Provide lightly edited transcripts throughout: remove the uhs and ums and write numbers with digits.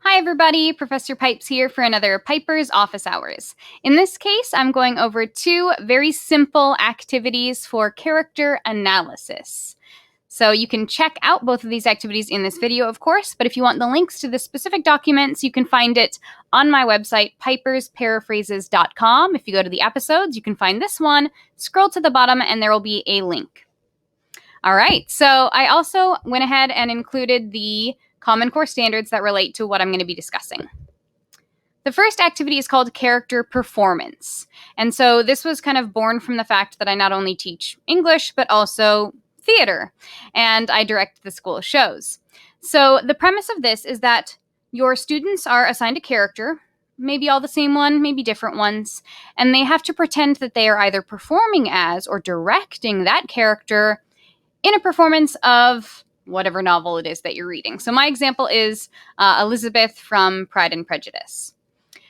Hi everybody, Professor Pipes here for another Piper's Office Hours. In this case, I'm going over two very simple activities for character analysis. So you can check out both of these activities in this video, of course, but if you want the links to the specific documents, you can find it on my website, pipersparaphrases.com. If you go to the episodes, you can find this one, scroll to the bottom, and there will be a link. All right, so I also went ahead and included the Common Core standards that relate to what I'm going to be discussing. The first activity is called character performance. And so this was kind of born from the fact that I not only teach English, but also theater, and I direct the school shows. So the premise of this is that your students are assigned a character, maybe all the same one, maybe different ones, and they have to pretend that they are either performing as or directing that character in a performance of whatever novel it is that you're reading. So my example is Elizabeth from Pride and Prejudice.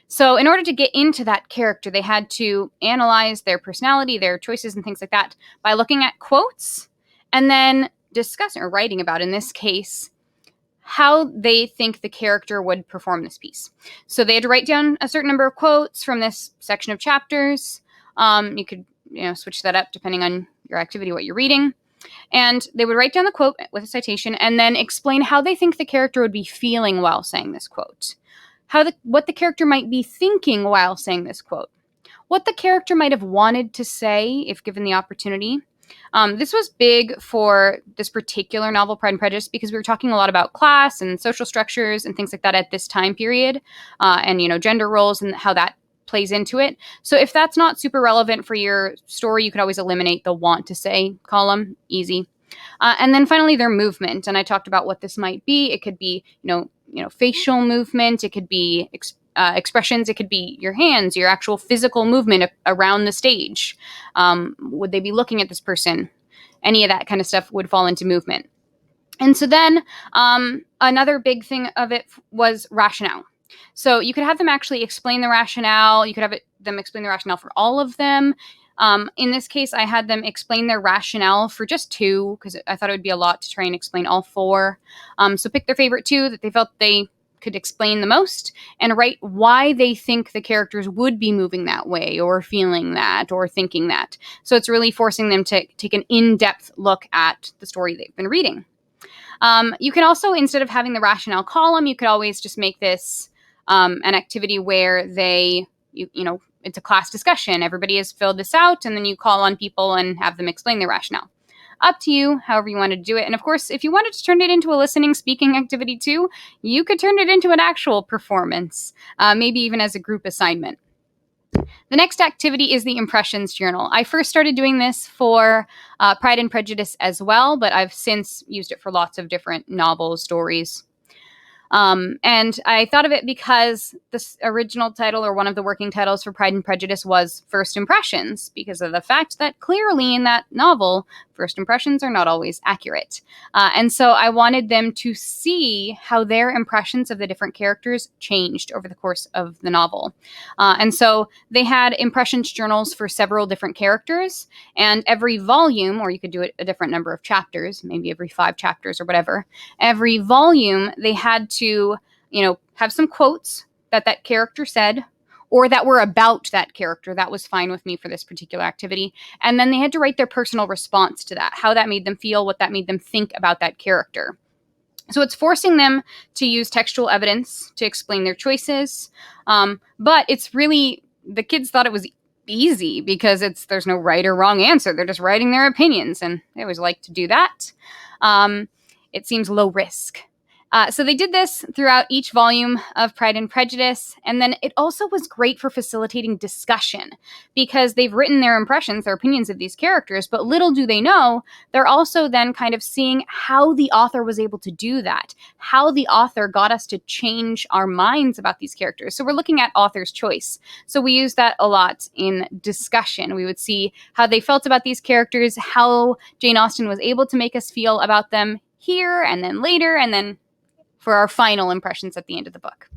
So in order to get into that character, they had to analyze their personality, their choices, and things like that by looking at quotes and then discussing or writing about, in this case, how they think the character would perform this piece. So they had to write down a certain number of quotes from this section of chapters. You could switch that up depending on your activity, what you're reading. And they would write down the quote with a citation and then explain how they think the character would be feeling while saying this quote, what the character might be thinking while saying this quote, what the character might have wanted to say if given the opportunity. This was big for this particular novel, Pride and Prejudice, because we were talking a lot about class and social structures and things like that at this time period, and gender roles and how that plays into it. So if that's not super relevant for your story, you could always eliminate the want to say column. Easy. And then finally, their movement. And I talked about what this might be. It could be, facial movement. It could be expressions. It could be your hands, your actual physical movement around the stage. Would they be looking at this person? Any of that kind of stuff would fall into movement. And so then another big thing of it was rationale. So you could have them actually explain the rationale. You could have them explain the rationale for all of them. In this case, I had them explain their rationale for just two, because I thought it would be a lot to try and explain all four. So pick their favorite two that they felt they could explain the most and write why they think the characters would be moving that way or feeling that or thinking that. So it's really forcing them to take an in-depth look at the story they've been reading. You can also, instead of having the rationale column, you could always just make this an activity where it's a class discussion. Everybody has filled this out, and then you call on people and have them explain their rationale. Up to you, however you want to do it. And of course, if you wanted to turn it into a listening, speaking activity too, you could turn it into an actual performance, maybe even as a group assignment. The next activity is the Impressions Journal. I first started doing this for Pride and Prejudice as well, but I've since used it for lots of different novels, stories. And I thought of it because this original title, or one of the working titles for Pride and Prejudice, was First Impressions, because of the fact that clearly in that novel, first impressions are not always accurate. And so I wanted them to see how their impressions of the different characters changed over the course of the novel. And so they had impressions journals for several different characters, and every volume, or you could do it a different number of chapters, maybe every 5 chapters or whatever, every volume they had to, have some quotes that character said, or that were about that character. That was fine with me for this particular activity. And then they had to write their personal response to that, how that made them feel, what that made them think about that character. So it's forcing them to use textual evidence to explain their choices. But it's really, the kids thought it was easy because there's no right or wrong answer. They're just writing their opinions, and they always like to do that. It seems low risk. So they did this throughout each volume of Pride and Prejudice, and then it also was great for facilitating discussion because they've written their impressions, their opinions of these characters, but little do they know, they're also then kind of seeing how the author was able to do that, how the author got us to change our minds about these characters. So we're looking at author's choice. So we use that a lot in discussion. We would see how they felt about these characters, how Jane Austen was able to make us feel about them here and then later, and then for our final impressions at the end of the book.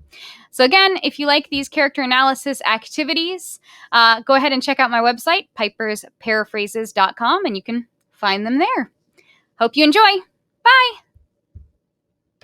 So again, if you like these character analysis activities, go ahead and check out my website, pipersparaphrases.com, and you can find them there. Hope you enjoy. Bye!